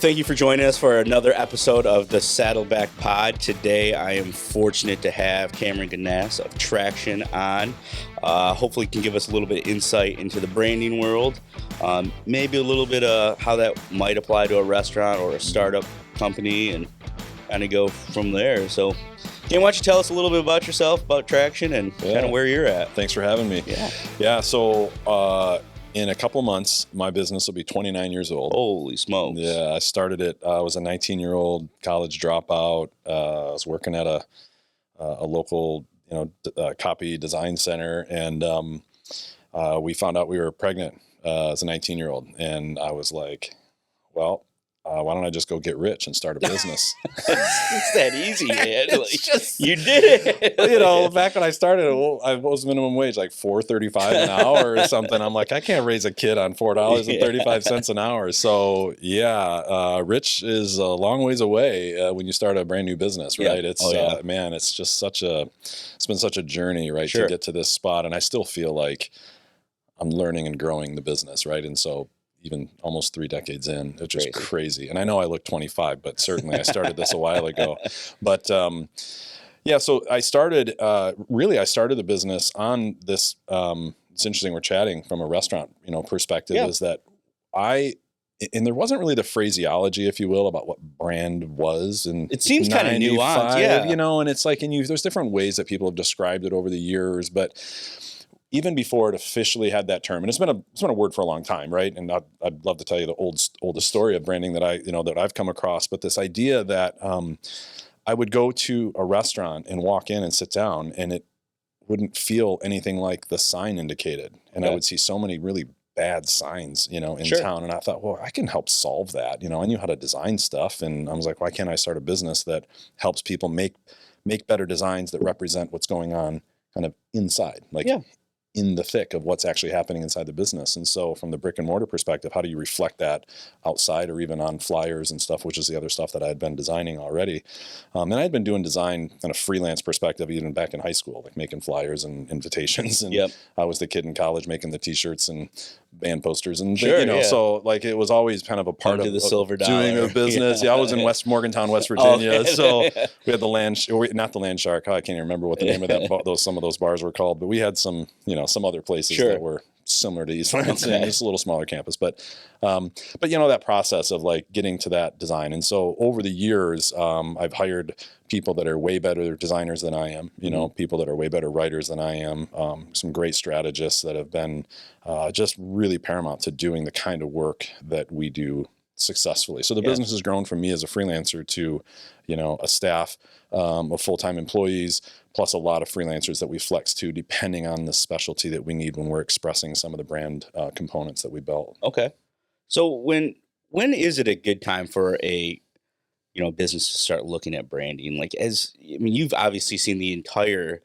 thank you for joining us for another episode of the Saddleback Pod. Today, I am fortunate to have Camron Gnass of Traction on. Hopefully, he can give us a little bit of insight into the branding world, maybe a little bit of how that might apply to a restaurant or a startup company, and kind of go from there. So, Cam, why don't you tell us a little bit about yourself, about Traction, and kind of where you're at? Thanks for having me. Yeah. So in a couple of months, my business will be 29 years old. Holy smokes! Yeah, I started it. I was a 19-year-old college dropout. I was working at a local, copy design center, and we found out we were pregnant as a 19-year-old, and I was like, well, why don't I just go get rich and start a business? It's that easy, man. You did it. Back when I started, I was minimum wage like $4.35 an hour or something. I'm like, I can't raise a kid on $4.35 an hour. So rich is a long ways away when you start a brand new business, right? Yeah. It's man, it's just it's been such a journey, right, to get to this spot, and I still feel like I'm learning and growing the business, right? And so, even almost 3 decades in, it's just crazy. And I know I look 25, but certainly I started this a while ago. But so I started the business on this. It's interesting, we're chatting from a restaurant, perspective, is that and there wasn't really the phraseology, if you will, about what brand was. And it seems kind of nuanced, and it's like, there's different ways that people have described it over the years, but even before it officially had that term, and it's been a word for a long time, right? And I'd love to tell you the oldest story of branding that I've come across. But this idea that I would go to a restaurant and walk in and sit down, and it wouldn't feel anything like the sign indicated, and I would see so many really bad signs, in town, and I thought, well, I can help solve that. I knew how to design stuff, and I was like, why can't I start a business that helps people make better designs that represent what's going on kind of inside, in the thick of what's actually happening inside the business. And so from the brick and mortar perspective, how do you reflect that outside or even on flyers and stuff, which is the other stuff that I had been designing already. And I had been doing design on a freelance perspective, even back in high school, like making flyers and invitations. And I was the kid in college making the t-shirts and band posters and so like it was always kind of a part of the silver doing dollar a business. I was in Morgantown, West Virginia. So we had not the Land Shark. I can't even remember what the name of some of those bars were called, but we had some other places that were similar to East Lansing, just a little smaller campus. But that process of like getting to that design. And so over the years, I've hired people that are way better designers than I am, people that are way better writers than I am, some great strategists that have been just really paramount to doing the kind of work that we do successfully. So the business has grown from me as a freelancer to, a staff of full-time employees, plus a lot of freelancers that we flex to depending on the specialty that we need when we're expressing some of the brand components that we built. Okay. So when is it a good time for a business to start looking at branding? You've obviously seen the entire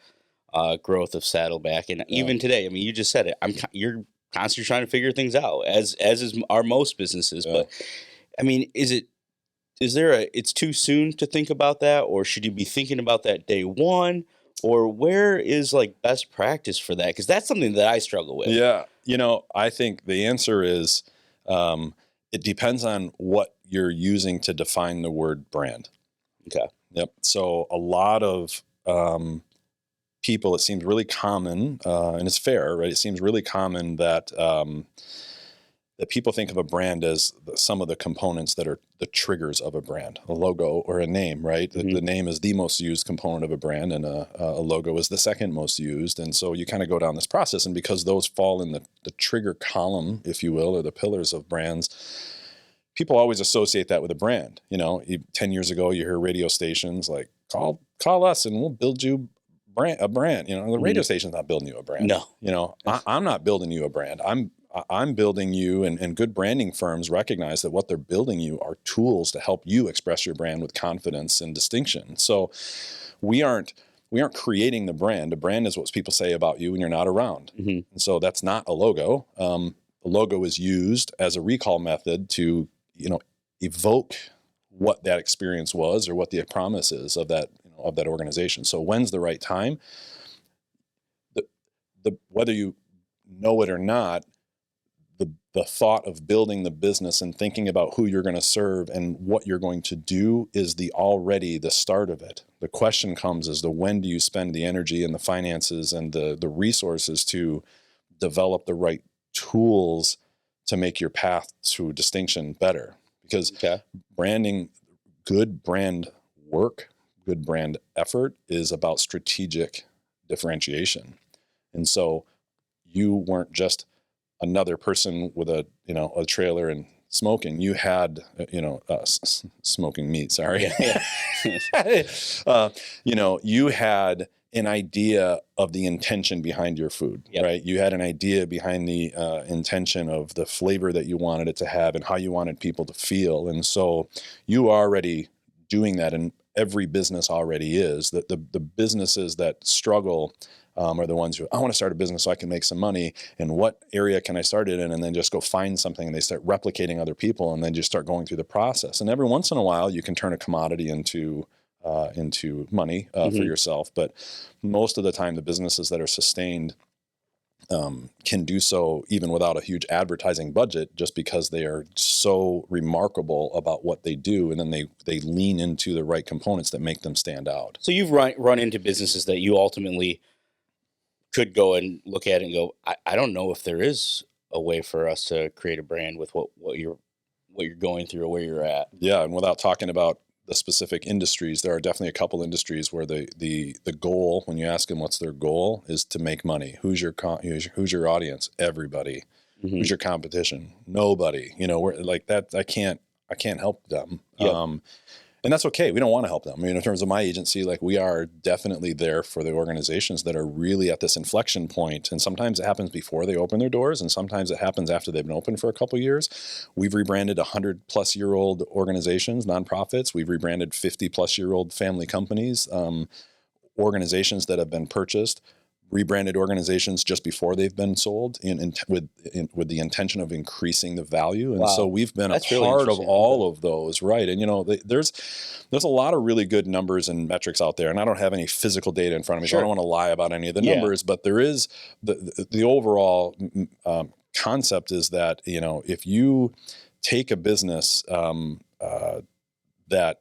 growth of Saddleback, and even today, you just said it. You're constantly trying to figure things out, as are most businesses. But it's too soon to think about that, or should you be thinking about that day one, or where is best practice for that? Because that's something that I struggle with. Yeah, I think the answer is it depends on what you're using to define the word brand. Okay. Yep. So a lot of people, it seems really common, and it's fair, right? It seems really common that that people think of a brand as some of the components that are the triggers of a brand, a logo or a name, right? The name is the most used component of a brand, and a logo is the second most used. And so you kind of go down this process, and because those fall in the trigger column, if you will, or the pillars of brands, people always associate that with a brand. 10 years ago, you hear radio stations like, call us and we'll build you a brand. The radio station's not building you a brand. No. I'm not building you a brand. I'm building you, and good branding firms recognize that what they're building you are tools to help you express your brand with confidence and distinction. So we aren't creating the brand. A brand is what people say about you when you're not around. And so that's not a logo. A logo is used as a recall method to, evoke what that experience was or what the promise is of that organization. So when's the right time? Whether you know it or not, the thought of building the business and thinking about who you're going to serve and what you're going to do is already the start of it. The question comes is when do you spend the energy and the finances and the resources to develop the right tools to make your path to distinction better? Because branding, good brand work, good brand effort is about strategic differentiation. And so you weren't just another person with a trailer and smoking. You had smoking meat. Sorry. You had an idea of the intention behind your food, right? You had an idea behind the intention of the flavor that you wanted it to have and how you wanted people to feel. And so you are already doing that, and every business already is. The businesses that struggle are the ones who, I want to start a business so I can make some money, and what area can I start it in, and then just go find something, and they start replicating other people, and then just start going through the process. And every once in a while you can turn a commodity into money for yourself, but most of the time the businesses that are sustained can do so even without a huge advertising budget, just because they are so remarkable about what they do, and then they lean into the right components that make them stand out. So you've run into businesses that you ultimately could go and look at it and go, I don't know if there is a way for us to create a brand with what you're going through or where you're at. Yeah, and without talking about the specific industries, there are definitely a couple industries where the goal, when you ask them what's their goal, is to make money. Who's your audience? Everybody. Who's your competition? Nobody. We're like that. I can't help them. And that's okay. We don't want to help them. I mean, in terms of my agency, like, we are definitely there for the organizations that are really at this inflection point. And sometimes it happens before they open their doors, and sometimes it happens after they've been open for a couple of years. We've rebranded 100-plus-year-old organizations, nonprofits. We've rebranded 50-plus-year-old family companies, organizations that have been purchased, rebranded organizations just before they've been sold with the intention of increasing the value. And so we've been a part of all of those. Right. And, there's a lot of really good numbers and metrics out there, and I don't have any physical data in front of me, so I don't want to lie about any of the numbers, but there is the overall concept is that, if you take a business that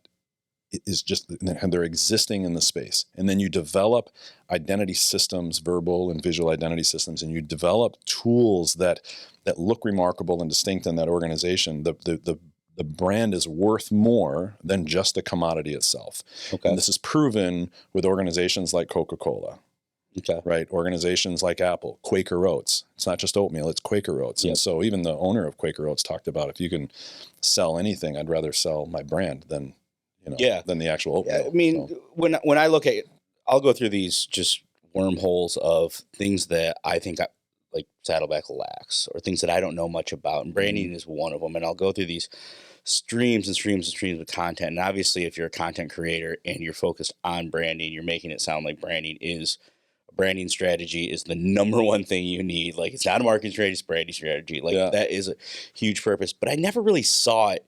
is just, and they're existing in the space, and then you develop identity systems, verbal and visual identity systems, and you develop tools that look remarkable and distinct in that organization, the brand is worth more than just the commodity itself. And this is proven with organizations like Coca-Cola. Right. Organizations like Apple, Quaker Oats. It's not just oatmeal, it's Quaker Oats. And so even the owner of Quaker Oats talked about, if you can sell anything, I'd rather sell my brand than the actual oatmeal. I mean, when I look at it, I'll go through these just wormholes of things that I think like Saddleback lacks, or things that I don't know much about. And branding is one of them. And I'll go through these streams and streams and streams of content. And obviously, if you're a content creator and you're focused on branding, you're making it sound like branding strategy is the number one thing you need. Like, it's not a marketing strategy, it's branding strategy. Like, that is a huge purpose. But I never really saw it.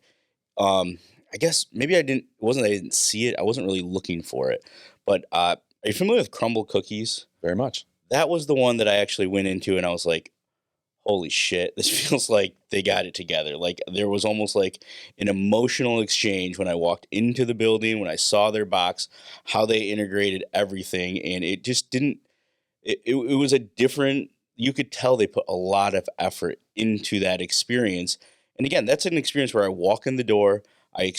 I guess maybe it wasn't that I didn't see it. I wasn't really looking for it. But are you familiar with crumble cookies? Very much. That was the one that I actually went into, and I was like, holy shit, this feels like they got it together. Like, there was almost like an emotional exchange when I walked into the building, when I saw their box, how they integrated everything. And it just didn't, it was a different, you could tell they put a lot of effort into that experience. And again, that's an experience where I walk in the door, I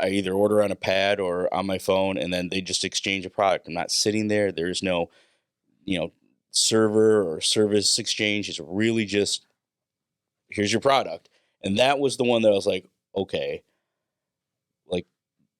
either order on a pad or on my phone, and then they just exchange a product. I'm not sitting there. There's no, server or service exchange. It's really just, here's your product. And that was the one that I was like, okay, like,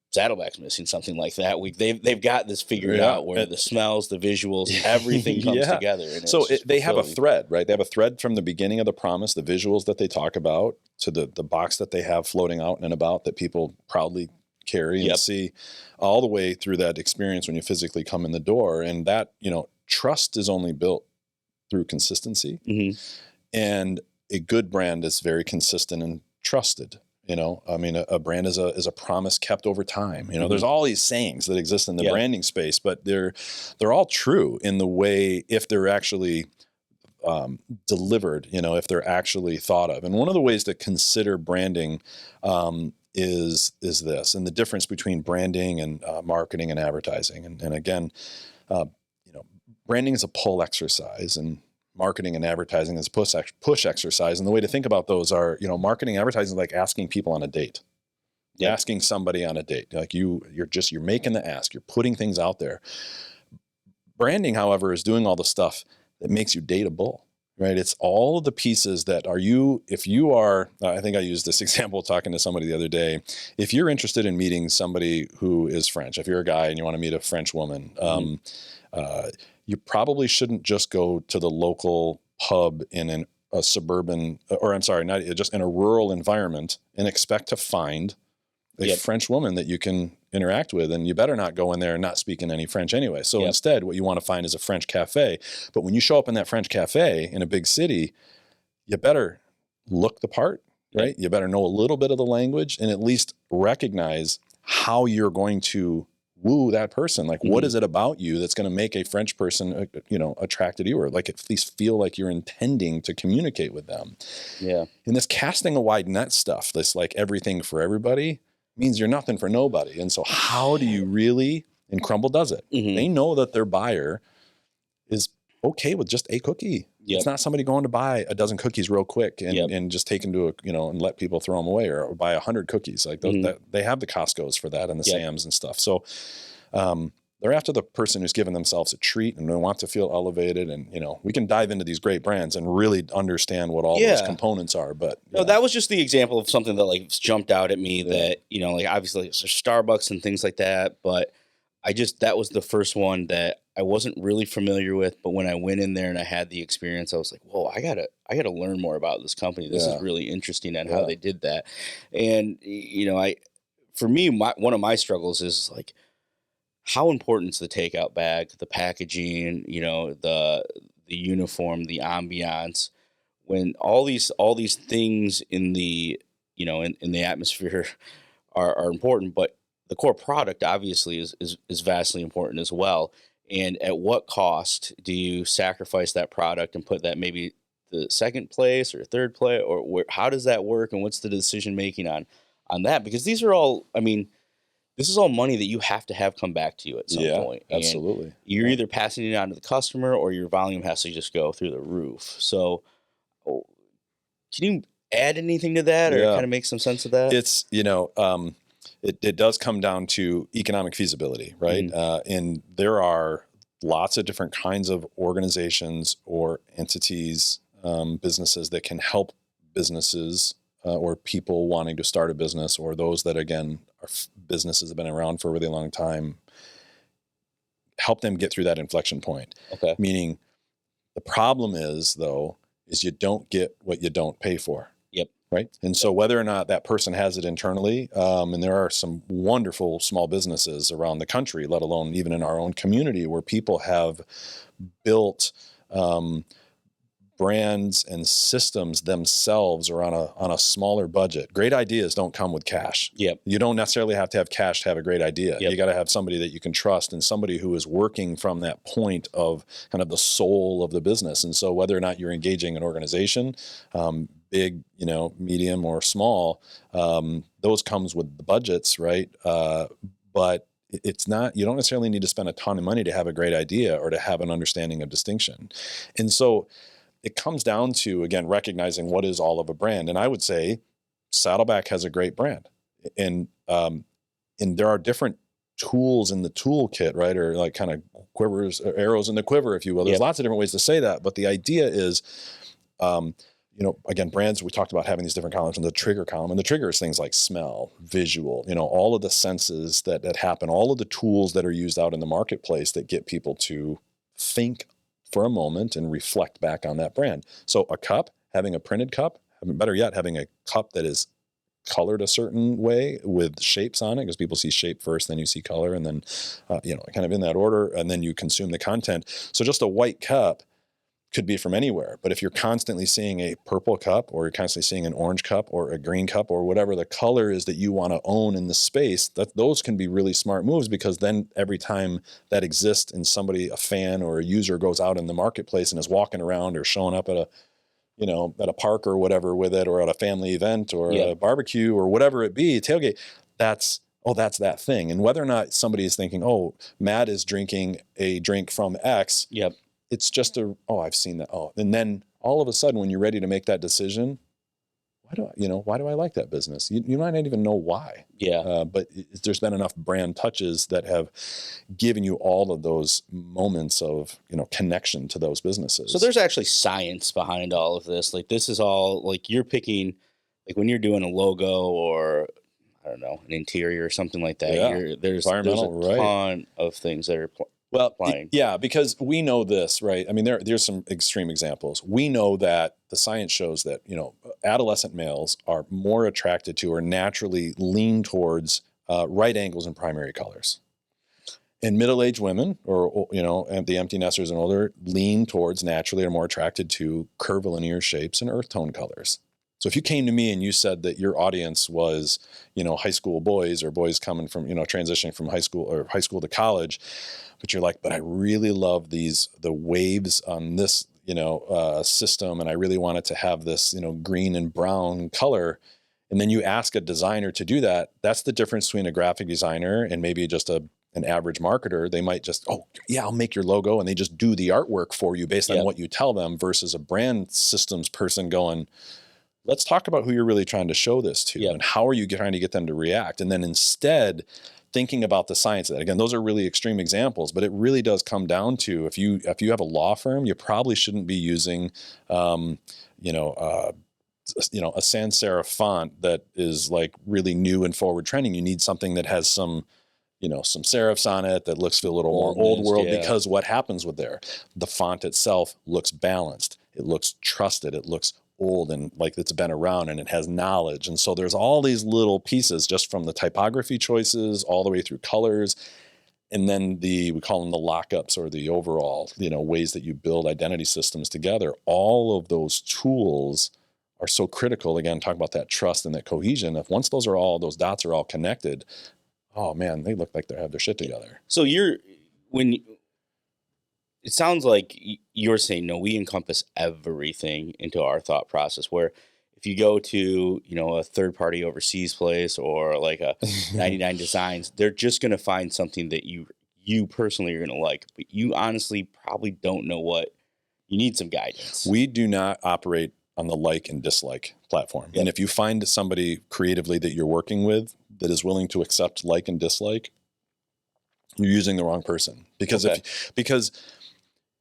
Saddleback's missing something like that. They've got this figured out, where the smells, the visuals, everything comes together. And so they have a thread, right? They have a thread from the beginning of the promise, the visuals that they talk about, to the box that they have floating out and about that people proudly carry and see, all the way through that experience when you physically come in the door. And that, trust is only built through consistency. And a good brand is very consistent and trusted. I mean, a brand is a promise kept over time. There's all these sayings that exist in the branding space, but they're all true in the way, if they're actually delivered, if they're actually thought of. And one of the ways to consider branding is this, and the difference between branding and marketing and advertising. And again, branding is a pull exercise, and marketing and advertising is a push exercise. And the way to think about those are, marketing and advertising is like asking people on a date. Yep. Asking somebody on a date. Like you're making the ask, you're putting things out there. Branding, however, is doing all the stuff that makes you dateable, right? It's all of the pieces that if you are, I think I used this example talking to somebody the other day. If you're interested in meeting somebody who is French, if you're a guy and you want to meet a French woman, you probably shouldn't just go to the local pub in a suburban, or I'm sorry, not just in a rural environment and expect to find a French woman that you can interact with, and you better not go in there and not speaking any French anyway. So instead, what you want to find is a French cafe. But when you show up in that French cafe in a big city, you better look the part, right? You better know a little bit of the language and at least recognize how you're going to woo that person. Like, what is it about you that's going to make a French person, attracted to you, or like at least feel like you're intending to communicate with them? Yeah. And this casting a wide net stuff, this like everything for everybody, means you're nothing for nobody. And so how do you really, and Crumble does it. They know that their buyer is okay with just a cookie. It's not somebody going to buy a dozen cookies real quick and just take them to and let people throw them away, or buy 100 cookies. Like those, they have the Costco's for that and the Sam's and stuff. So they're after the person who's given themselves a treat and they want to feel elevated. And, we can dive into these great brands and really understand what all those components are. But no, that was just the example of something that like jumped out at me that, like obviously there's Starbucks and things like that. But that was the first one that I wasn't really familiar with. But when I went in there and I had the experience, I was like, whoa, I gotta learn more about this company. This is really interesting and how they did that. And, for me, one of my struggles is like, how important is the takeout bag, the packaging, the uniform, the ambiance, when all these things in the in the atmosphere are important, but the core product obviously is vastly important as well. And at what cost do you sacrifice that product and put that maybe the second place or third place, or how does that work, and what's the decision making on that? Because these are all, this is all money that you have to have come back to you at some point. And absolutely. you're either passing it on to the customer or your volume has to just go through the roof. So can you add anything to that or kind of make some sense of that? It's, it does come down to economic feasibility, right? And there are lots of different kinds of organizations or entities, businesses that can help businesses or people wanting to start a business, or those that, again, are businesses that have been around for a really long time, help them get through that inflection point. Okay. Meaning the problem is you don't get what you don't pay for. Yep. Right. And so whether or not that person has it internally, and there are some wonderful small businesses around the country, let alone even in our own community, where people have built brands and systems themselves are on a smaller budget. Great ideas don't come with cash. Yep. You don't necessarily have to have cash to have a great idea. Yep. You got to have somebody that you can trust and somebody who is working from that point of kind of the soul of the business. And so whether or not you're engaging an organization, big, medium or small, those comes with the budgets, right? But it's not, you don't necessarily need to spend a ton of money to have a great idea or to have an understanding of distinction. And so it comes down to, again, recognizing what is all of a brand. And I would say Saddleback has a great brand. And there are different tools in the toolkit, right? Or like kind of quivers, or arrows in the quiver, if you will. There's lots of different ways to say that. But the idea is, again, brands, we talked about having these different columns, and the trigger column, and the trigger is things like smell, visual, all of the senses that happen, all of the tools that are used out in the marketplace that get people to think for a moment and reflect back on that brand. So a cup, having a printed cup, better yet, having a cup that is colored a certain way with shapes on it, because people see shape first, then you see color, and then, kind of in that order, and then you consume the content. So just a white cup could be from anywhere. But if you're constantly seeing a purple cup, or you're constantly seeing an orange cup or a green cup, or whatever the color is that you want to own in the space, those can be really smart moves, because then every time that exists and somebody, a fan or a user, goes out in the marketplace and is walking around or showing up at a park or whatever with it, or at a family event or a barbecue or whatever it be, tailgate, that's that thing. And whether or not somebody is thinking, oh, Matt is drinking a drink from X, it's just I've seen that. Oh, and then all of a sudden, when you're ready to make that decision, why do I like that business? You might not even know why. But there's been enough brand touches that have given you all of those moments of, connection to those businesses. So there's actually science behind all of this. Like, this is all, like, you're picking, like, when you're doing a logo or, I don't know, an interior or something like that, there's a ton of things that are applying. Yeah, because we know this, right? I mean, there's some extreme examples. We know that the science shows that, adolescent males are more attracted to, or naturally lean towards, right angles and primary colors. And middle-aged women, or, and the empty nesters and older, lean towards, naturally, are more attracted to curvilinear shapes and earth tone colors. So if you came to me and you said that your audience was, high school boys, or boys coming from, transitioning from high school to college, but you're like, but I really love the waves on this, system, and I really want it to have this, green and brown color. And then you ask a designer to do that. That's the difference between a graphic designer and maybe just an average marketer. They might just, I'll make your logo, and they just do the artwork for you based on what you tell them, versus a brand systems person going, let's talk about who you're really trying to show this to, and how are you trying to get them to react? And then instead thinking about the science of that. Again, those are really extreme examples, but it really does come down to, if you have a law firm, you probably shouldn't be using, a sans serif font that is like really new and forward trending. You need something that has some serifs on it, that looks a little more old world, because what happens with the font itself looks balanced. It looks trusted. It looks old and like it's been around, and it has knowledge. And so there's all these little pieces, just from the typography choices all the way through colors. And then we call them the lockups, or the overall, ways that you build identity systems together. All of those tools are so critical. Again, talk about that trust and that cohesion. If once those dots are all connected, oh man, they look like they have their shit together. So it sounds like you're saying, no, we encompass everything into our thought process, where if you go to, a third party overseas place, or like a 99 Designs, they're just going to find something that you personally are going to like, but you honestly probably don't know what you need. Some guidance. We do not operate on the like and dislike platform. And if you find somebody creatively that you're working with that is willing to accept like and dislike, you're using the wrong person. Because because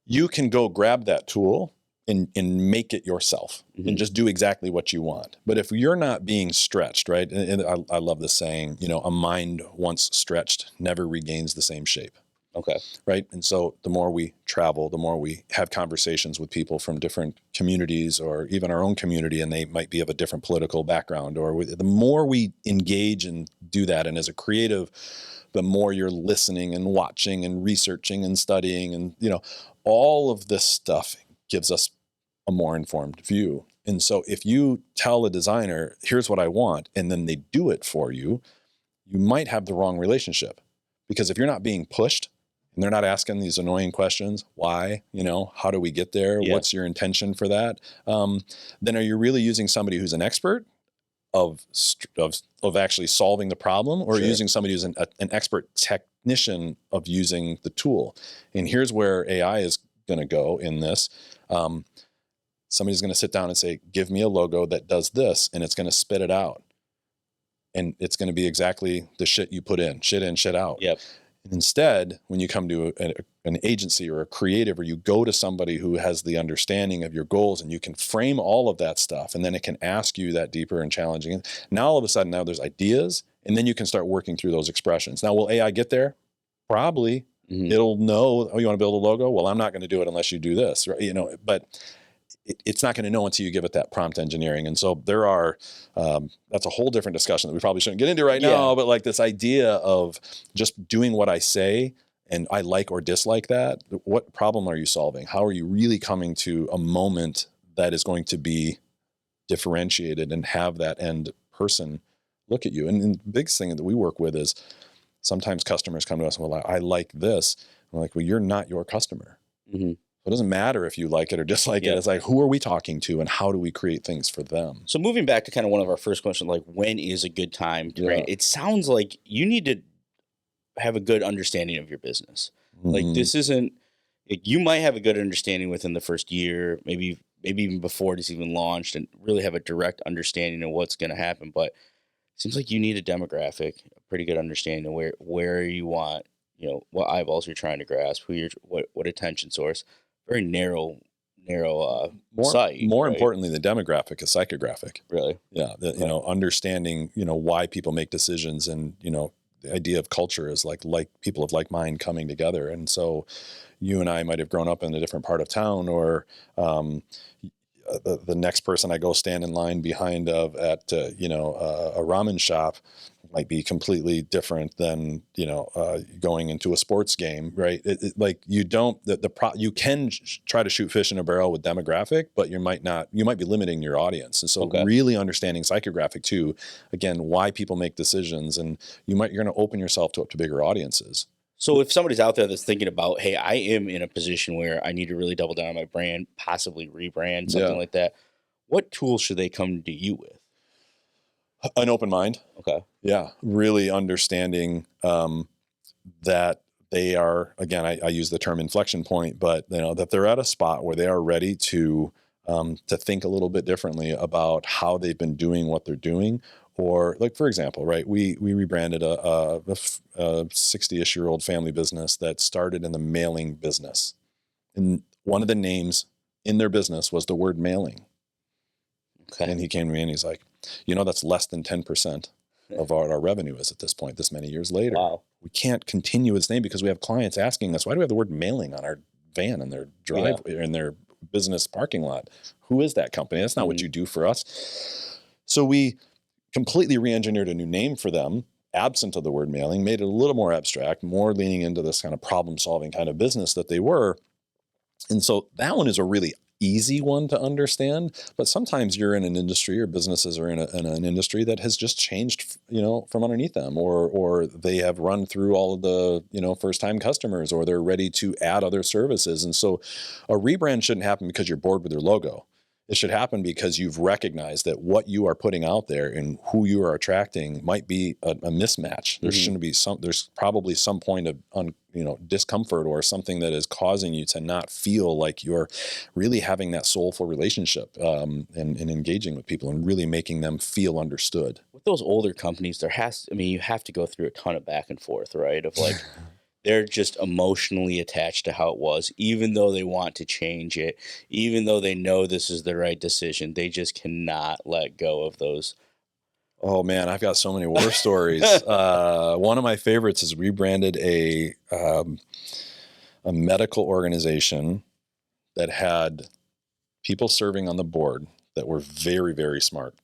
you can go grab that tool and make it yourself, and just do exactly what you want. But if you're not being stretched, right? And I love this saying, a mind once stretched never regains the same shape. Okay. Right. And so the more we travel, the more we have conversations with people from different communities, or even our own community, and they might be of a different political background, or the more we engage and do that. And as a creative, the more you're listening and watching and researching and studying, and, all of this stuff gives us a more informed view. And so if you tell a designer, here's what I want, and then they do it for you, you might have the wrong relationship. Because if you're not being pushed, and they're not asking these annoying questions, why, how do we get there? What's your intention for that? Then are you really using somebody who's an expert of actually solving the problem, or using somebody who's an expert technician of using the tool? And here's where AI is going to go in this. Somebody's going to sit down and say, give me a logo that does this, and it's going to spit it out. And it's going to be exactly the shit you put in, shit out. Yep. Instead, when you come to an agency or a creative, or you go to somebody who has the understanding of your goals, and you can frame all of that stuff, and then it can ask you that deeper and challenging. Now, all of a sudden, there's ideas, and then you can start working through those expressions. Now, will AI get there? Probably. It'll know, you want to build a logo? Well, I'm not going to do it unless you do this, right? But it's not going to know until you give it that prompt engineering. And so there are, that's a whole different discussion that we probably shouldn't get into right now, but like this idea of just doing what I say and I like or dislike that, what problem are you solving? How are you really coming to a moment that is going to be differentiated and have that end person look at you? And the biggest thing that we work with is sometimes customers come to us and, well, I like this. I'm like, well, you're not your customer. Mm-hmm. It doesn't matter if you like it or dislike it. It's like, who are we talking to and how do we create things for them? So moving back to kind of one of our first questions, like when is a good time to brand? It sounds like you need to have a good understanding of your business. Mm-hmm. Like this isn't, you might have a good understanding within the first year, maybe even before it's even launched, and really have a direct understanding of what's going to happen. But it seems like you need a demographic, a pretty good understanding of where you want, what eyeballs you're trying to grasp, what attention source. Very narrow site. More right? importantly, the demographic is psychographic. Really? Yeah. Understanding, why people make decisions, and, the idea of culture is like people of like mind coming together. And so you and I might have grown up in a different part of town, or, the next person I go stand in line behind at a ramen shop might be completely different than, going into a sports game, right? You can try to shoot fish in a barrel with demographic, but you might be limiting your audience. And so really understanding psychographic too, again, why people make decisions, and you're going to open yourself up to bigger audiences. So if somebody's out there that's thinking about, hey, I am in a position where I need to really double down on my brand, possibly rebrand, something like that, what tools should they come to you with? An open mind. Okay. Yeah. Really understanding that they are, again, I use the term inflection point, but that they're at a spot where they are ready to think a little bit differently about how they've been doing what they're doing. Or, like, for example, right, we rebranded a 60-ish-year-old family business that started in the mailing business. And one of the names in their business was the word mailing. Okay. And he came to me and he's like, that's less than 10% of what our revenue is at this point, this many years later. Wow. We can't continue his name because we have clients asking us, why do we have the word mailing on our van and their driveway in their business parking lot? Who is that company? That's not what you do for us. So we completely re-engineered a new name for them, absent of the word mailing, made it a little more abstract, more leaning into this kind of problem-solving kind of business that they were. And so that one is a really easy one to understand, but sometimes you're in an industry, or businesses are in an industry that has just changed, from underneath them, or they have run through all of the, first-time customers, or they're ready to add other services. And so a rebrand shouldn't happen because you're bored with your logo. It should happen because you've recognized that what you are putting out there and who you are attracting might be a mismatch. There shouldn't be there's probably some point of discomfort, or something that is causing you to not feel like you're really having that soulful relationship, and engaging with people and really making them feel understood. With those older companies, you have to go through a ton of back and forth, right? Of like, they're just emotionally attached to how it was, even though they want to change it, even though they know this is the right decision. They just cannot let go of those. Oh man, I've got so many war stories. One of my favorites is rebranded a medical organization that had people serving on the board that were very, very smart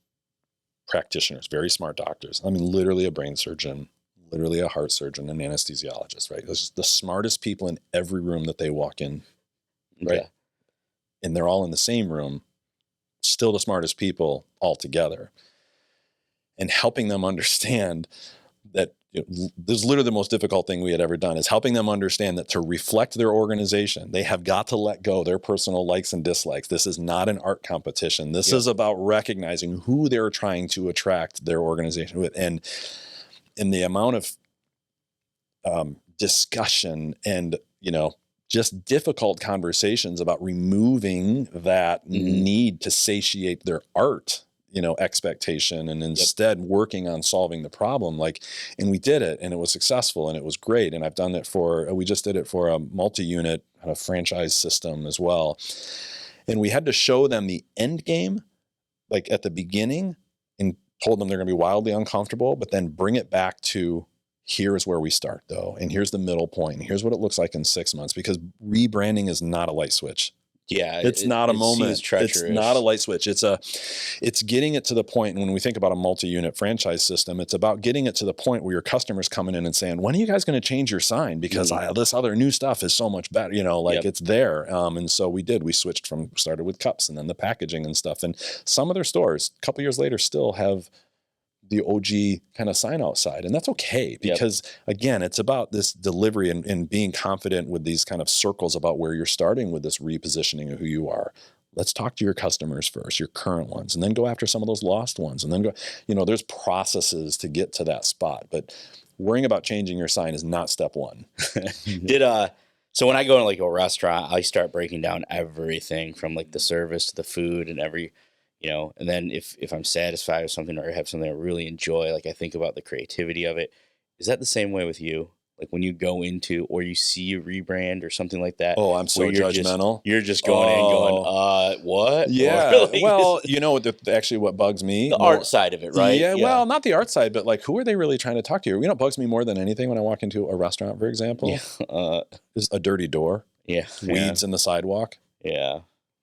practitioners, very smart doctors. I mean, literally a brain surgeon, literally a heart surgeon, an anesthesiologist, right? This is the smartest people in every room that they walk in, right? Okay. And they're all in the same room, still the smartest people all together. And helping them understand that this is literally the most difficult thing we had ever done, is helping them understand that to reflect their organization, they have got to let go their personal likes and dislikes. This is not an art competition. This is about recognizing who they're trying to attract their organization with. And the amount of discussion and, just difficult conversations about removing that need to satiate their art, expectation, and instead working on solving the problem. And we did it, and it was successful, and it was great. And we just did it for a multi-unit franchise system as well. And we had to show them the end game, like at the beginning, and told them they're going to be wildly uncomfortable, but then bring it back to, here's where we start though. And here's the middle point. And here's what it looks like in 6 months, because rebranding is not a light switch. Yeah, It's not a it moment. seems treacherous. It's not a light switch. It's getting it to the point. And when we think about a multi-unit franchise system, it's about getting it to the point where your customers coming in and saying, when are you guys going to change your sign? Because this other new stuff is so much better, it's there. And so we started with cups and then the packaging and stuff. And some of their stores a couple years later still have the OG kind of sign outside. And that's okay because again, it's about this delivery and being confident with these kind of circles about where you're starting with this repositioning of who you are. Let's talk to your customers first, your current ones, and then go after some of those lost ones. And then go, there's processes to get to that spot, but worrying about changing your sign is not step one. So when I go to like a restaurant, I start breaking down everything from like the service to the food and and then if I'm satisfied with something or have something I really enjoy, like I think about the creativity of it. Is that the same way with you? Like when you go into or you see a rebrand or something like that? Oh, I'm so judgmental. You're just going in going, what? Yeah. Well, actually what bugs me. The art side of it, right? Yeah, well, not the art side, but like who are they really trying to talk to? What bugs me more than anything when I walk into a restaurant, for example, is a dirty door. Yeah. Weeds in the sidewalk. Yeah.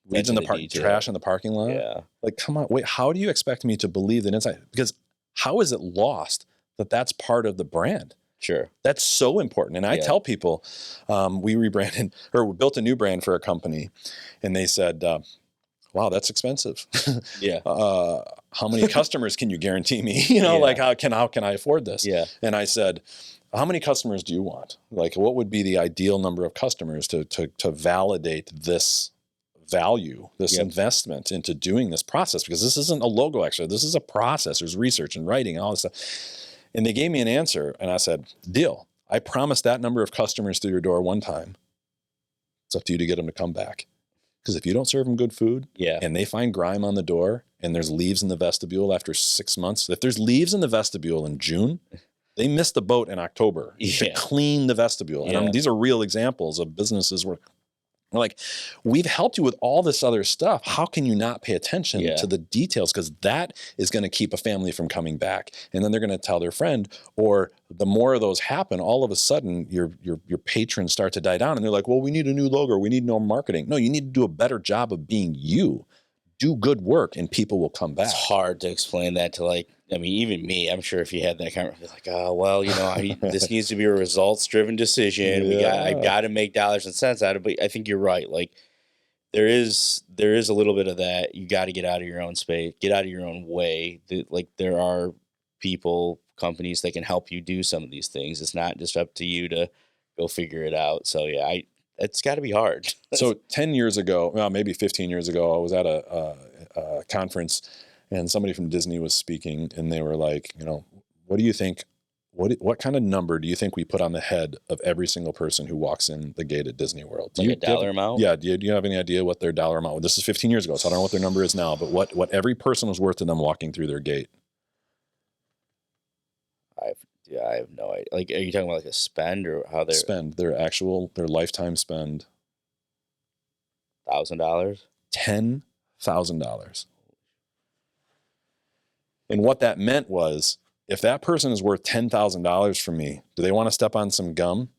Weeds in the trash in the parking lot. Yeah. Like, come on, wait, how do you expect me to believe that inside? Because how is it lost that that's part of the brand? Sure. That's so important. And I tell people, we rebranded or we built a new brand for a company and they said, wow, that's expensive. Yeah. How many customers can you guarantee me? Like how can I afford this? Yeah. And I said, how many customers do you want? Like, what would be the ideal number of customers to validate this value, this investment into doing this process? Because this isn't a logo, actually. This is a process. There's research and writing and all this stuff. And they gave me an answer, and I said, deal. I promised that number of customers through your door one time. It's up to you to get them to come back. Because if you don't serve them good food and they find grime on the door and there's leaves in the vestibule after 6 months, if there's leaves in the vestibule in June, they missed the boat in October to clean the vestibule. And these are real examples of businesses where we're like, we've helped you with all this other stuff. How can you not pay attention to the details? Because that is going to keep a family from coming back. And then they're going to tell their friend, or the more of those happen, all of a sudden your patrons start to die down. And they're like, well, we need a new logo. We need no marketing. No, you need to do a better job of being you. Do good work and people will come back. It's hard to explain that to even me. I'm sure if you had that kind of like, oh, well, this needs to be a results-driven decision. I've got to make dollars and cents out of it. But I think you're right. Like there is a little bit of that. You got to get out of your own space, get out of your own way. There are companies that can help you do some of these things. It's not just up to you to go figure it out. So it's got to be hard. So 10 years ago, well, maybe 15 years ago, I was at a conference and somebody from Disney was speaking and they were like, what do you think, what kind of number do you think we put on the head of every single person who walks in the gate at Disney World? Like a dollar amount? Yeah. Do you have any idea what their dollar amount was? This is 15 years ago, so I don't know what their number is now, but what every person was worth to them walking through their gate? I have no idea. Like, are you talking about like a spend or how they spend their lifetime spend? $1,000? $10,000. And what that meant was, if that person is worth $10,000 from me, do they want to step on some gum?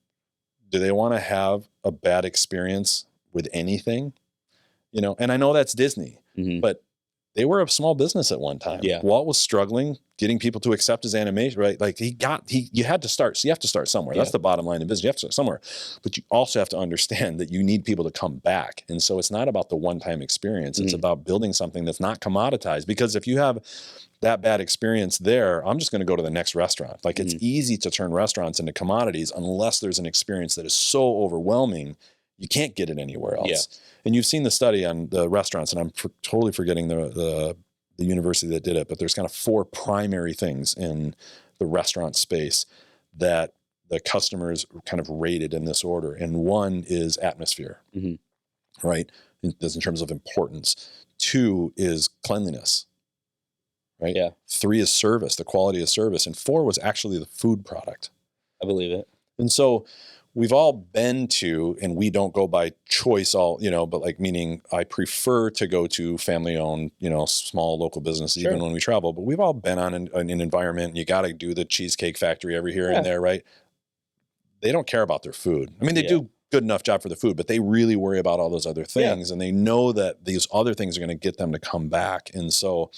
Do they want to have a bad experience with anything? And I know that's Disney, but they were a small business at one time. Yeah. Walt was struggling getting people to accept his animation, right? Like you had to start. So you have to start somewhere. That's the bottom line in business. You have to start somewhere, but you also have to understand that you need people to come back. And so it's not about the one-time experience. It's about building something that's not commoditized, because if you have that bad experience there, I'm just going to go to the next restaurant. Like it's easy to turn restaurants into commodities unless there's an experience that is so overwhelming, you can't get it anywhere else. Yeah. And you've seen the study on the restaurants, and I'm totally forgetting the university that did it, but there's kind of 4 primary things in the restaurant space that the customers kind of rated in this order. And one is atmosphere, right? In terms of importance. 2 is cleanliness, right? Yeah. 3 is service, the quality of service. And 4 was actually the food product. I believe it. And so we've all been to, and we don't go by choice but like, meaning I prefer to go to family owned, small local businesses, even when we travel, but we've all been on an environment. You got to do the Cheesecake Factory every here and there, right? They don't care about their food. I mean, they do good enough job for the food, but they really worry about all those other things, and they know that these other things are going to get them to come back. And so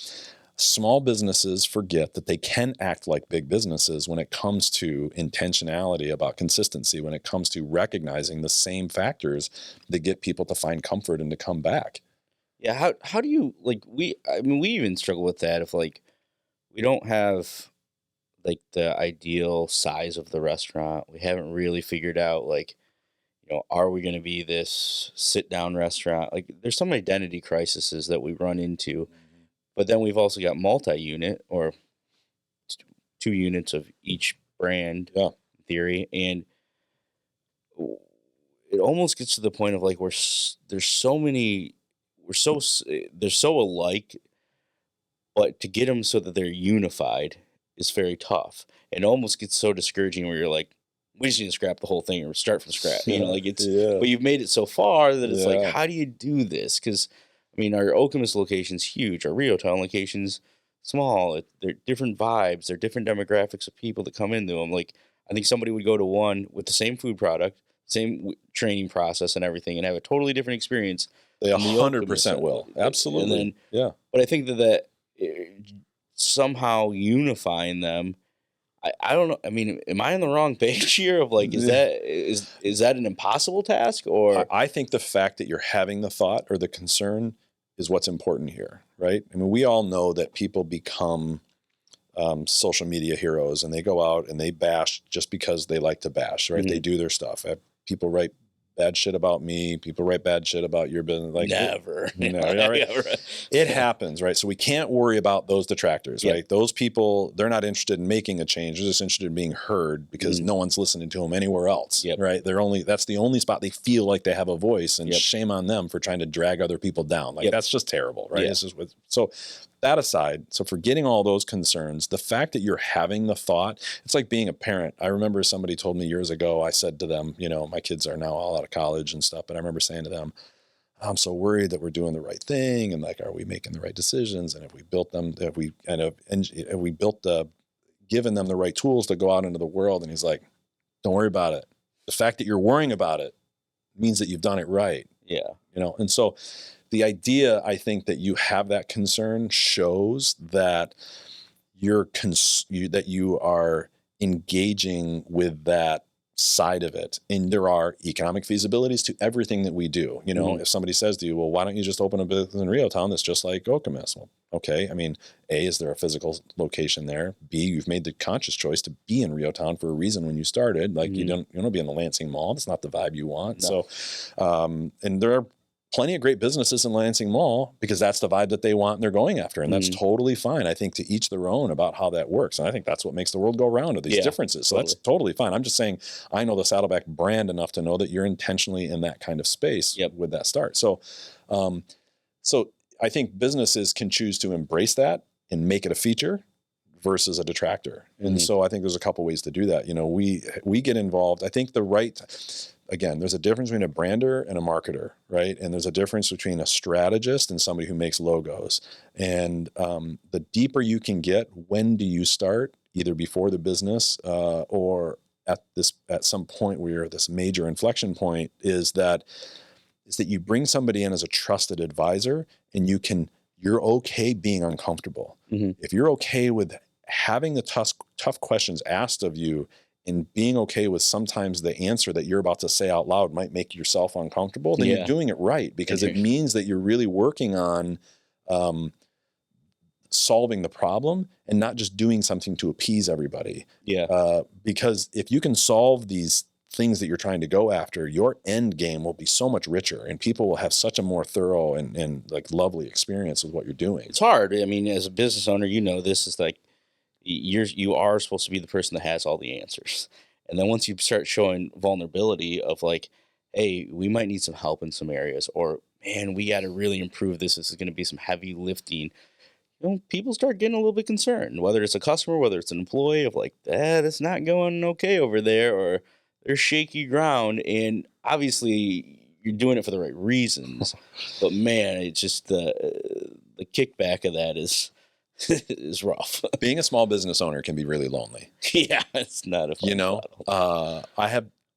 small businesses forget that they can act like big businesses when it comes to intentionality about consistency, when it comes to recognizing the same factors that get people to find comfort and to come back. Yeah, how do you like I mean we even struggle with that if like we don't have like the ideal size of the restaurant. We haven't really figured out like, are we going to be this sit down restaurant? Like there's some identity crises that we run into. But then we've also got multi-unit or 2 units of each brand Yeah. theory, and it almost gets to the point of like there's so many they're so alike, but to get them so that they're unified is very tough. It almost gets so discouraging where you're like, we just need to scrap the whole thing or start from scratch. Like it's, but you've made it so far that it's like, how do you do this? Because I mean, our Okemos location's huge. Our Reotown location's small. They're different vibes. They're different demographics of people that come into them. Like, I think somebody would go to one with the same food product, same training process and everything, and have a totally different experience. They 100% will. Absolutely. And then, but I think that somehow unifying them, I don't know. I mean, am I on the wrong page here? Of like, is that an impossible task? Or I think the fact that you're having the thought or the concern is what's important here, right? I mean, we all know that people become social media heroes, and they go out and they bash just because they like to bash, right? They do their stuff. People write bad shit about me. People write bad shit about your business. Like never. Right? It happens, right? So we can't worry about those detractors, right? Those people, they're not interested in making a change. They're just interested in being heard because no one's listening to them anywhere else, right? That's the only spot they feel like they have a voice, and shame on them for trying to drag other people down. Like that's just terrible, right? This is so that aside, so forgetting all those concerns, the fact that you're having the thought, it's like being a parent. I remember somebody told me years ago, I said to them, my kids are now all out of college and stuff, but I remember saying to them, I'm so worried that we're doing the right thing, and like, are we making the right decisions? And if we built them, given them the right tools to go out into the world? And he's like, don't worry about it. The fact that you're worrying about it means that you've done it right. Yeah. And so the idea, I think, that you have that concern shows that that you are engaging with that side of it. And there are economic feasibilities to everything that we do. If somebody says to you, well, why don't you just open a business in Reotown that's just like Okemos? Well, okay. I mean, A, is there a physical location there? B, you've made the conscious choice to be in Reotown for a reason when you started. Like you don't be in the Lansing Mall. That's not the vibe you want. No. So, and there are plenty of great businesses in Lansing Mall because that's the vibe that they want and they're going after. And that's totally fine. I think to each their own about how that works. And I think that's what makes the world go round, are these differences. So that's totally fine. I'm just saying, I know the Saddleback brand enough to know that you're intentionally in that kind of space with that start. So, so I think businesses can choose to embrace that and make it a feature versus a detractor. And so I think there's a couple ways to do that. We get involved. I think again, there's a difference between a brander and a marketer, right? And there's a difference between a strategist and somebody who makes logos. And the deeper you can get, when do you start? Either before the business or at some point where you're at this major inflection point, is that you bring somebody in as a trusted advisor, and you're okay being uncomfortable. If you're okay with having the tough questions asked of you, and being okay with sometimes the answer that you're about to say out loud might make yourself uncomfortable, then you're doing it right, because it means that you're really working on solving the problem and not just doing something to appease everybody. Because if you can solve these things that you're trying to go after, your end game will be so much richer, and people will have such a more thorough and like lovely experience with what you're doing. It's hard. I mean, as a business owner, this is like, you are supposed to be the person that has all the answers. And then once you start showing vulnerability of like, hey, we might need some help in some areas, or man, we got to really improve this. This is going to be some heavy lifting. People start getting a little bit concerned, whether it's a customer, whether it's an employee, of like, that's not going okay over there, or there's shaky ground. And obviously you're doing it for the right reasons, but man, it's just the kickback of that is rough. Being a small business owner can be really lonely. Yeah, it's not a fun battle.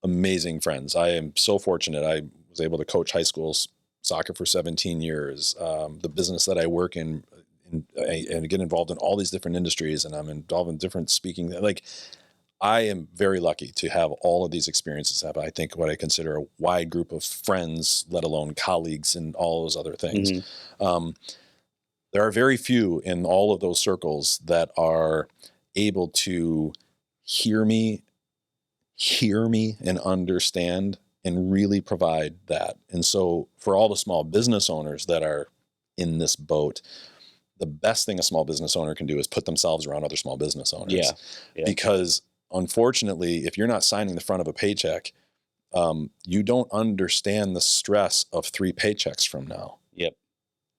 amazing friends. I am so fortunate. I was able to coach high school soccer for 17 years. The business that I work in, and get involved in all these different industries, and I'm involved in different speaking. Like, I am very lucky to have all of these experiences. Have, I think, what I consider a wide group of friends, let alone colleagues, and all those other things. There are very few in all of those circles that are able to hear me and understand and really provide that. And so for all the small business owners that are in this boat, the best thing a small business owner can do is put themselves around other small business owners. Yeah. Because unfortunately, if you're not signing the front of a paycheck, you don't understand the stress of 3 paychecks from now. Yep.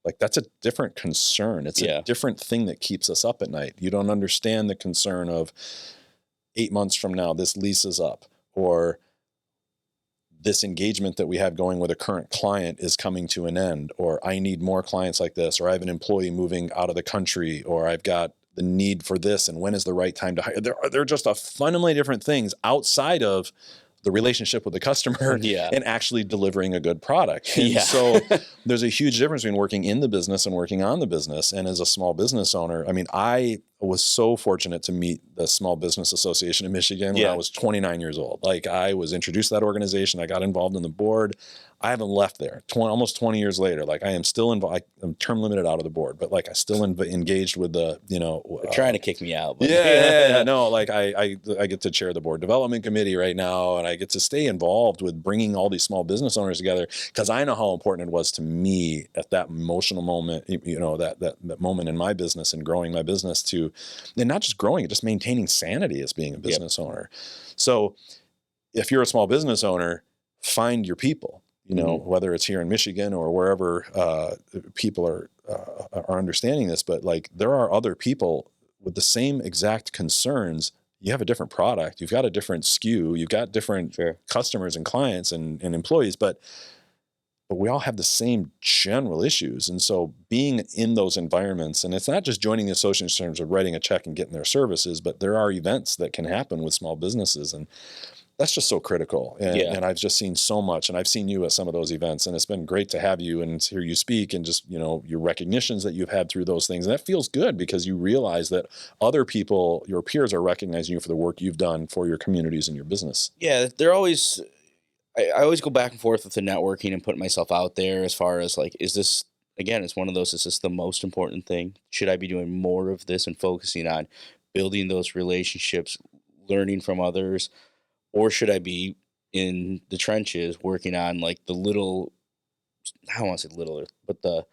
Like, that's a different concern. It's a different thing that keeps us up at night. You don't understand the concern of 8 months from now, this lease is up, or this engagement that we have going with a current client is coming to an end, or I need more clients like this, or I have an employee moving out of the country, or I've got the need for this, and when is the right time to hire? They're just a fundamentally different things outside of the relationship with the customer and actually delivering a good product. And so there's a huge difference between working in the business and working on the business. And as a small business owner, I mean, I was so fortunate to meet the Small Business Association of Michigan when I was 29 years old. Like, I was introduced to that organization. I got involved in the board. I haven't left there. Almost 20 years later, like, I am still involved. I'm term limited out of the board, but like, I still engaged with the, They're trying to kick me out. But no, like, I get to chair the board development committee right now, and I get to stay involved with bringing all these small business owners together, because I know how important it was to me at that emotional moment, that moment in my business and growing my business and not just growing it, just maintaining sanity as being a business owner. So if you're a small business owner, find your people. Whether it's here in Michigan or wherever people are understanding this, but like, there are other people with the same exact concerns. You have a different product, you've got a different SKU, you've got different customers and clients and employees, but we all have the same general issues. And so being in those environments, and it's not just joining the association in terms of writing a check and getting their services, but there are events that can happen with small businesses, and that's just so critical. And I've just seen so much, and I've seen you at some of those events, and it's been great to have you and hear you speak, and just, your recognitions that you've had through those things. And that feels good, because you realize that other people, your peers, are recognizing you for the work you've done for your communities and your business. Yeah. I always go back and forth with the networking and putting myself out there as far as like, is this, again, it's one of those, is this the most important thing? Should I be doing more of this and focusing on building those relationships, learning from others? Or should I be in the trenches working on like the little, I don't want to say littler, but the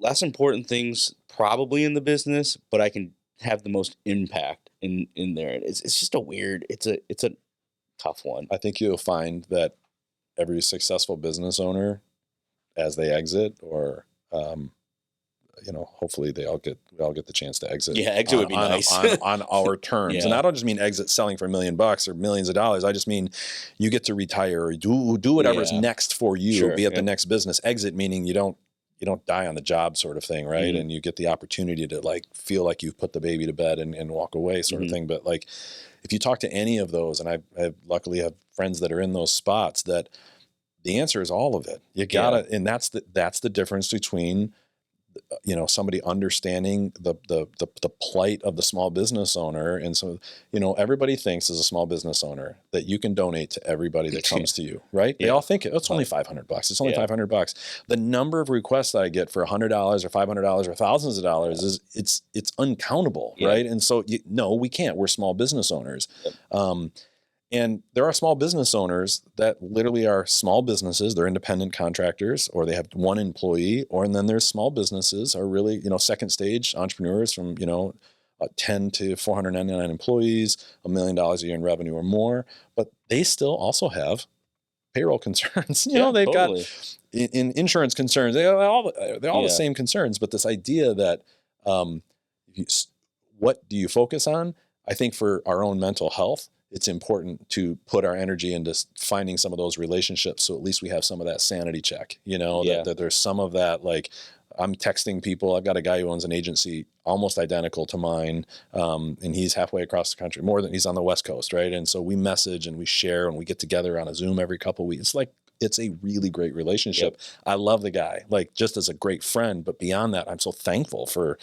less important things probably in the business, but I can have the most impact in there. It's just it's a tough one. I think you'll find that every successful business owner, as they exit, or hopefully we all get the chance to exit. Yeah, exit would be nice on our terms. And I don't just mean exit selling for $1 million or millions of dollars. I just mean you get to retire or do whatever's next for you, be at the next business. Exit meaning you don't die on the job, sort of thing, right? And you get the opportunity to like feel like you've put the baby to bed and walk away, sort of thing. But like, if you talk to any of those, and I luckily have friends that are in those spots, that the answer is all of it. You gotta, and that's the difference between somebody understanding the plight of the small business owner. And so, everybody thinks as a small business owner that you can donate to everybody that comes to you, right? They all think it's only $500. It's only $500. The number of requests that I get for $100 or $500 or thousands of dollars is it's uncountable, right? And so, no, we can't. We're small business owners. And there are small business owners that literally are small businesses. They're independent contractors, or they have one employee, and then there's small businesses are really, second stage entrepreneurs from, 10 to 499 employees, $1 million a year in revenue or more, but they still also have payroll concerns. They've got in insurance concerns. They have all the same concerns, but this idea that, what do you focus on? I think for our own mental health, it's important to put our energy into finding some of those relationships, so at least we have some of that sanity check, that there's some of that, like, I'm texting people. I've got a guy who owns an agency almost identical to mine. And he's halfway across the country, more than he's on the West Coast. Right. And so we message and we share and we get together on a Zoom every couple of weeks. It's like, it's a really great relationship. Yep. I love the guy, like just as a great friend, but beyond that, I'm so thankful for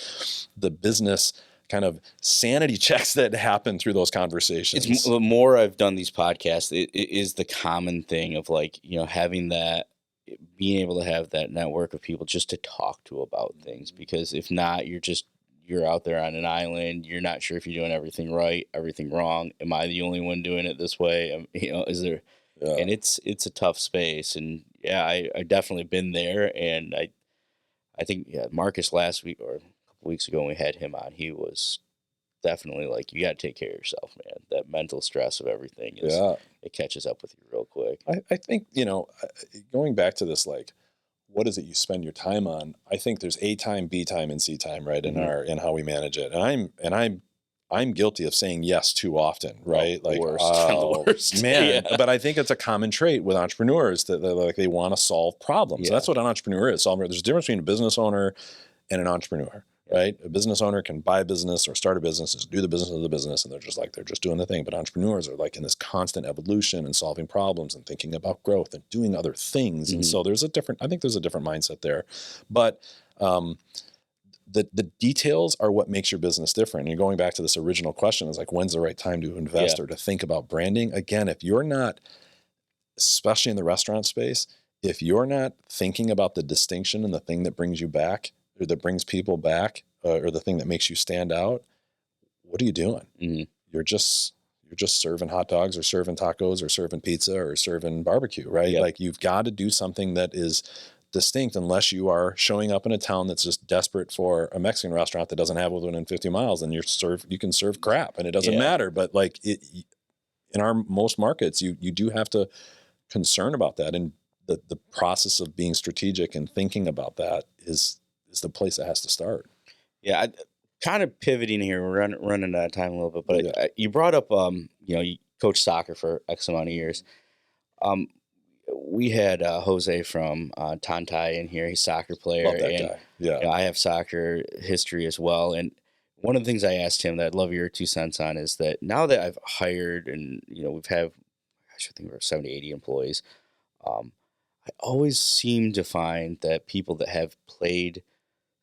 the business kind of sanity checks that happen through those conversations. It's the more I've done these podcasts, it is the common thing of like, having that, being able to have that network of people just to talk to about things, because if not, you're out there on an island. You're not sure if you're doing everything right, everything wrong. Am I the only one doing it this way? Is there, and it's a tough space. And yeah, I definitely been there. And I think Marcus last week or a couple weeks ago when we had him on, he was definitely like, you got to take care of yourself, man. That mental stress of everything it catches up with you real quick. I think, going back to this, like, what is it you spend your time on? I think there's A time, B time, and C time, right? In how we manage it. And I'm guilty of saying yes too often, right? I'm the worst. Man. Yeah. But I think it's a common trait with entrepreneurs that they want to solve problems. Yeah. That's what an entrepreneur is. There's a difference between a business owner and an entrepreneur, right? A business owner can buy a business or start a business, do the business of the business, and they're just doing the thing. But entrepreneurs are like in this constant evolution and solving problems and thinking about growth and doing other things. Mm-hmm. And so I think there's a different mindset there. But the details are what makes your business different. And going back to this original question is like, when's the right time to invest or to think about branding? Again, if you're not, especially in the restaurant space, if you're not thinking about the distinction and the thing that brings you back, or that brings people back, or the thing that makes you stand out, what are you doing? Mm-hmm. You're just serving hot dogs or serving tacos or serving pizza or serving barbecue, right? Yep. Like, you've got to do something that is distinct, unless you are showing up in a town that's just desperate for a Mexican restaurant that doesn't have one within 50 miles, and you can serve crap and it doesn't matter. But like in our most markets, you do have to concern about that. And the process of being strategic and thinking about that is the place that has to start. Yeah, kind of pivoting here. We're running out of time a little bit, but you brought up, you coached soccer for X amount of years. We had Jose from Tantai in here. He's a soccer player. Love that guy. Yeah. I have soccer history as well. And one of the things I asked him that I'd love your 2 cents on is that now that I've hired and, we've had, I think we're 70, 80 employees, I always seem to find that people that have played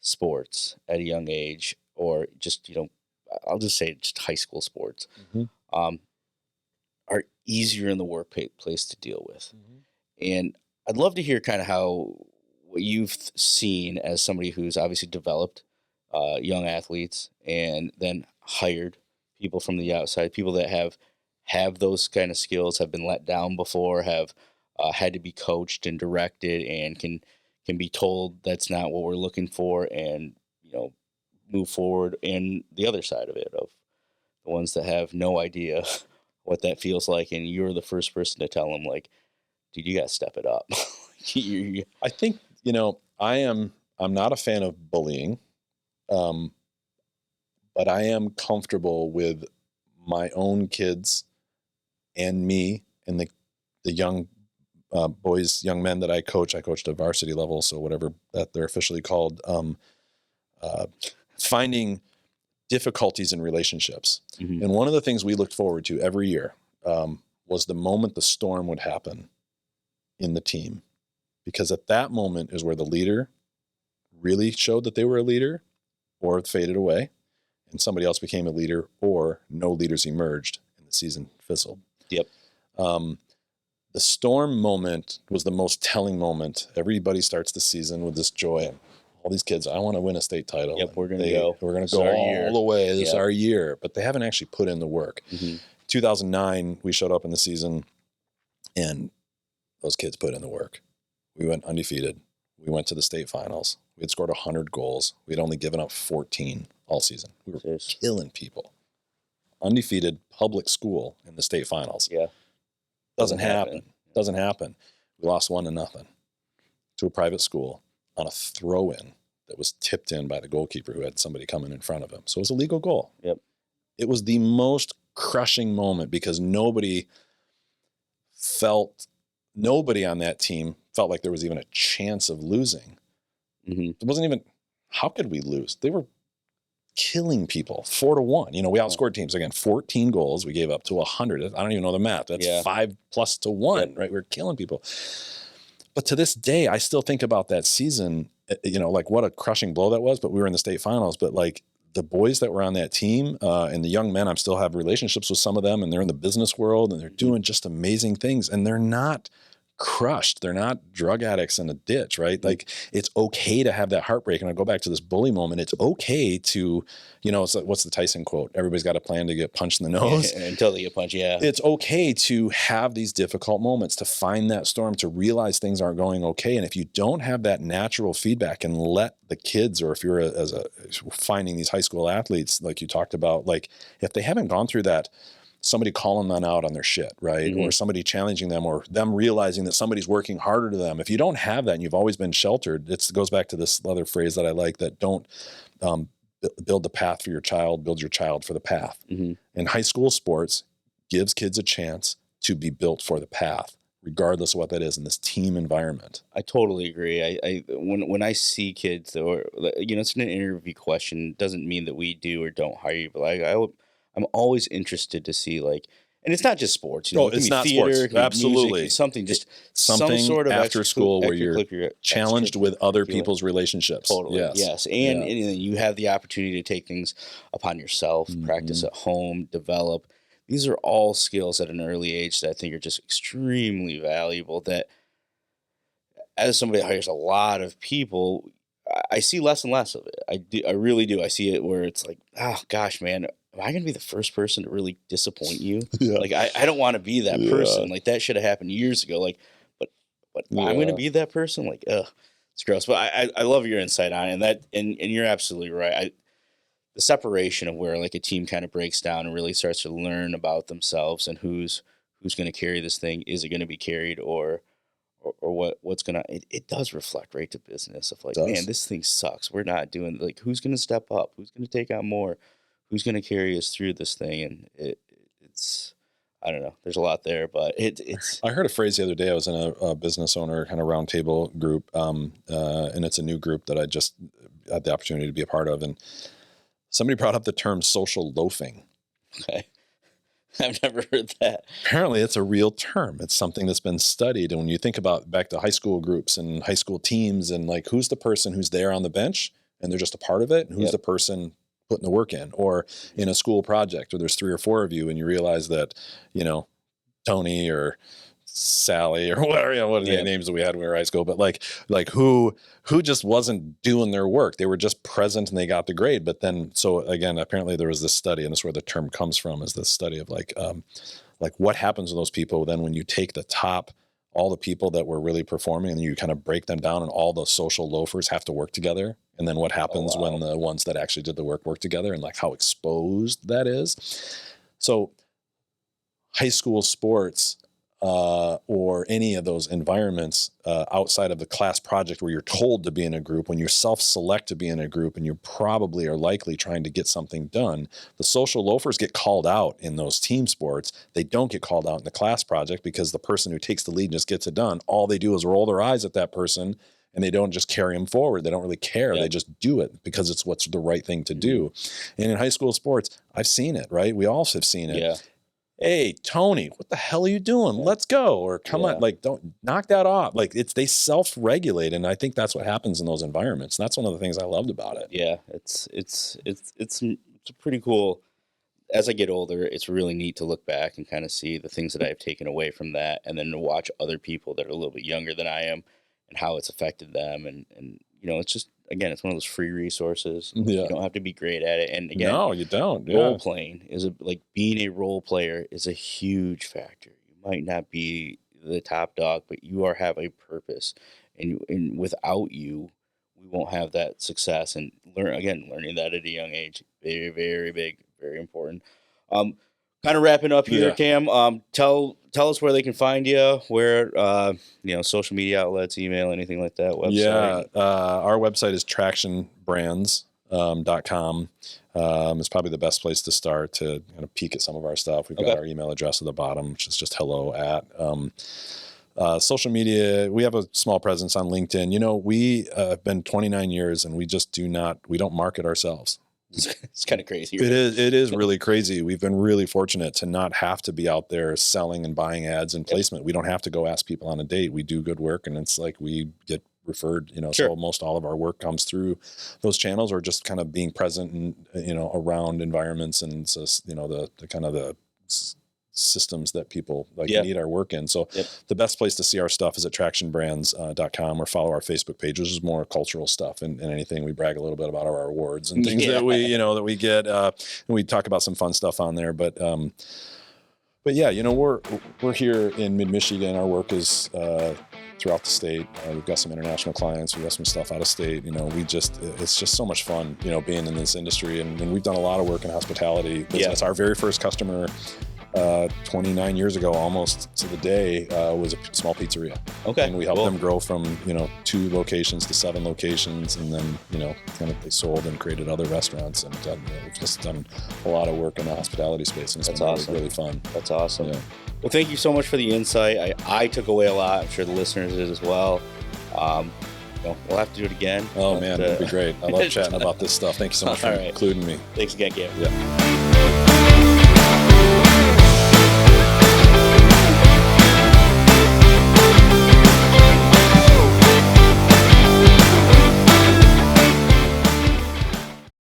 sports at a young age, or just, I'll just say just high school sports, mm-hmm. Are easier in the workplace to deal with. Mm-hmm. And I'd love to hear kind of what you've seen as somebody who's obviously developed young athletes and then hired people from the outside, people that have those kind of skills, have been let down before, have had to be coached and directed, and can be told that's not what we're looking for, and move forward. And the other side of it, of the ones that have no idea what that feels like, and you're the first person to tell them, like, dude, you got to step it up. I think, I'm not a fan of bullying, but I am comfortable with my own kids and me and the young boys, young men that I coach. I coached at varsity level, so whatever that they're officially called, finding difficulties in relationships. Mm-hmm. And one of the things we looked forward to every year was the moment the storm would happen in the team, because at that moment is where the leader really showed that they were a leader, or faded away and somebody else became a leader, or no leaders emerged and the season fizzled. Yep. The storm moment was the most telling moment. Everybody starts the season with this joy, and all these kids, I want to win a state title. Yep, we're going to go all the way. This is our year, but they haven't actually put in the work. Mm-hmm. 2009, we showed up in the season, and those kids put in the work. We went undefeated. We went to the state finals. We had scored 100 goals. We had only given up 14 all season. We were killing people. Undefeated public school in the state finals. Yeah. Doesn't happen. Doesn't happen. We lost 1-0 to a private school on a throw-in that was tipped in by the goalkeeper who had somebody coming in front of him. So it was a legal goal. Yep. It was the most crushing moment, because nobody on that team felt like there was even a chance of losing. Mm-hmm. It wasn't even, how could we lose? They were killing people 4-1. You know, we outscored teams again, 14 goals. We gave up to 100. I don't even know the math. That's 5+1, right? We were killing people. But to this day, I still think about that season, you know, like what a crushing blow that was, but we were in the state finals. But like the boys that were on that team and the young men, I still have relationships with some of them, and they're in the business world and they're doing just amazing things, and they're not crushed. They're not drug addicts in a ditch, right? Like it's okay to have that heartbreak. And I go back to this bully moment. It's okay to, you know, it's like, what's the Tyson quote? Everybody's got a plan to get punched in the nose. Until they get punched, yeah. It's okay to have these difficult moments, to find that storm, to realize things aren't going okay. And if you don't have that natural feedback and let the kids, or if you're finding these high school athletes, like you talked about, like if they haven't gone through that, somebody calling them out on their shit, right? Or somebody challenging them, or them realizing that somebody's working harder to them. If you don't have that and you've always been sheltered, it goes back to this other phrase that I like, that don't build the path for your child, build your child for the path. And high school sports gives kids a chance to be built for the path, regardless of what that is in this team environment. I totally agree. I when I see kids, or you know, it's an interview question. It doesn't mean that we do or don't hire you, but I'm always interested to see, like, and it's not just sports. You know, it's not theater, sports. Absolutely. Music, something something some sort of after school where you're challenged with other extracurricular. people's relationships. Totally. Yes. And you have the opportunity to take things upon yourself, practice at home, develop. These are all skills at an early age that I think are just extremely valuable, that as somebody that hires a lot of people, I see less and less of it. I really do. I see it where it's like, oh gosh, man, am I going to be the first person to really disappoint you? Like, I don't want to be that person. Like, that should have happened years ago. Like, but I'm going to be that person. Like, it's gross. But I love your insight on it, and that, and you're absolutely right. The separation of where like a team kind of breaks down and really starts to learn about themselves and who's going to carry this thing. Is it going to be carried, or what's gonna, it does reflect right to business of like, man, this thing sucks. We're not doing, like, who's gonna step up? Who's gonna take on more? Who's gonna carry us through this thing? And it's I don't know. There's a lot there, but it's. I heard a phrase the other day. I was in a business owner kind of roundtable group, and it's a new group that I just had the opportunity to be a part of, and somebody brought up the term social loafing. Okay. I've never heard that. Apparently, it's a real term. It's something that's been studied. And when you think about back to high school groups and high school teams, and like, who's the person who's there on the bench and they're just a part of it, and who's the person putting the work in, or in a school project where there's 3 or 4 of you, and you realize that, you know, Tony or Sally or whatever, you know, what are the names that we had when we were in high school, but like who just wasn't doing their work. They were just present and they got the grade. But then, so again, apparently there was this study, and this is where the term comes from, is this study of like what happens to those people then when you take the top, all the people that were really performing, and you kind of break them down, and all the social loafers have to work together. And then what happens when the ones that actually did the work together, and like how exposed that is. So high school sports, or any of those environments outside of the class project where you're told to be in a group, when you self-select to be in a group and you probably are likely trying to get something done, the social loafers get called out in those team sports. They don't get called out in the class project, because the person who takes the lead just gets it done. All they do is roll their eyes at that person, and they don't just carry them forward. They don't really care. They just do it because it's what's the right thing to do. And in high school sports, I've seen it, right? We all have seen it. Hey, Tony, what the hell are you doing? Let's go. Or come on, like, don't knock that off. Like, they self-regulate. And I think that's what happens in those environments. And that's one of the things I loved about it. Yeah. It's pretty cool. As I get older, it's really neat to look back and kind of see the things that I've taken away from that, and then to watch other people that are a little bit younger than I am and how it's affected them. And you know, it's just, again, it's one of those free resources. You don't have to be great at it. And again, no, you don't. Role playing is like being a role player is a huge factor. You might not be the top dog, but you have a purpose, and without you, we won't have that success. And learning that at a young age, very, very big, very important. Kind of wrapping up here, Cam. Tell us where they can find you, where social media outlets, email, anything like that. Website. Our website is tractionbrands.com. It's probably the best place to start to kind of peek at some of our stuff. We've got our email address at the bottom, which is just hello at. Social media, we have a small presence on LinkedIn. You know, we have been 29 years and we don't market ourselves. It's kind of crazy. Right? It is really crazy. We've been really fortunate to not have to be out there selling and buying ads and placement. We don't have to go ask people on a date. We do good work, and it's like we get referred, you know, Sure. So most all of our work comes through those channels, or just kind of being present and, you know, around environments and, so, you know, the kind of the systems that people like need our work in. So the best place to see our stuff is at tractionbrands.com, or follow our Facebook page, which is more cultural stuff and anything. We brag a little bit about our awards and things that we, you know, that we get, and we talk about some fun stuff on there, but yeah, you know, we're here in mid-Michigan. Our work is, throughout the state. We've got some international clients. We've got some stuff out of state. You know, it's just so much fun, you know, being in this industry, and we've done a lot of work in hospitality business. Our very first customer, 29 years ago, almost to the day, was a small pizzeria. Okay. And we helped them grow from, you know, 2 locations to 7 locations. And then, you know, kind of they sold and created other restaurants, and you know, we've just done a lot of work in the hospitality space. And it's been awesome. Really fun. That's awesome. Yeah. Well, thank you so much for the insight. I took away a lot. I'm sure the listeners did as well. You know, we'll have to do it again. Oh, man, that'd be great. I love chatting about this stuff. Thank you so much for including me. Thanks again, Cam. Yeah.